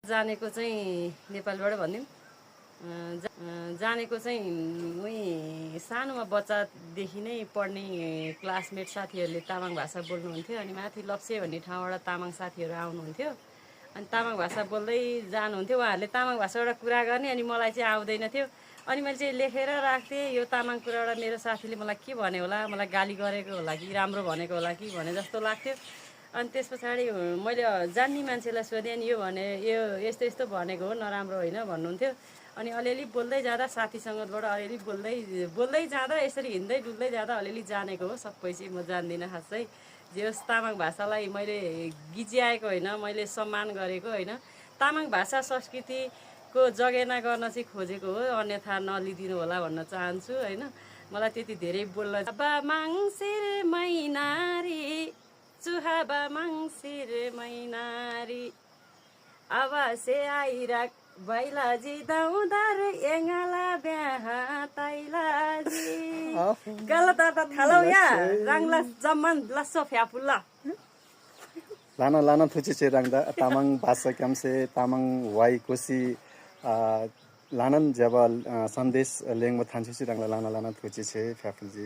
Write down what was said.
जानेको चाहिँ नेपालबाट भन्दिउँ जानेको चाहिँ उही सानोमा बच्चादेखि नै पढ्ने क्लासमेट साथीहरूले तामाङ भाषा बोल्नुहुन्थ्यो अनि माथि लप्से भन्ने ठाउँबाट तामाङ साथीहरू आउनुहुन्थ्यो अनि तामाङ भाषा बोल्दै जानुहुन्थ्यो उहाँहरूले तामाङ भाषाबाट कुरा गर्ने अनि मलाई चाहिँ आउँदैन थियो अनि मैले चाहिँ लेखेर राख्थेँ यो तामाङ कुराबाट मेरो साथीले मलाई के भन्यो होला मलाई गाली गरेको होला कि राम्रो भनेको होला कि भने जस्तो लाग्थ्यो अनि त्यस पछाडि मैले जान्ने मान्छेलाई सोधेँ अनि यो भने यो यस्तो यस्तो भनेको हो नराम्रो होइन भन्नुहुन्थ्यो अनि अलिअलि बोल्दै जाँदा साथीसँगबाट अलिअलि बोल्दै जाँदा यसरी हिँड्दै डुल्दै जाँदा अलिअलि जानेको हो सबै चाहिँ म जान्दिनँ खासै जे होस् तामाङ भाषालाई मैले गिज्याएको होइन मैले सम्मान गरेको होइन तामाङ भाषा संस्कृतिको जगेर्ना गर्न चाहिँ खोजेको हो अन्यथा नलिदिनु होला भन्न चाहन्छु होइन मलाई त्यति धेरै बोल्न बा माङ्सिर मैनारी चुहाबा मङ्सिर मैनारी आवासे आइराख बैलाजी दाउदार एङ्गाला ब्याहा तैलाजी गलत अर्थ थालौ या राङला जम्मन लस्सो फ्यापुल्ला लाना लाना थुची चे राङदा तामाङ भाषा क्यामसे तामाङ वाइ कोसी लानन जब सन्देश लेङमा थान्छु छि राङला लाना लाना थुची चे फ्यापुलजी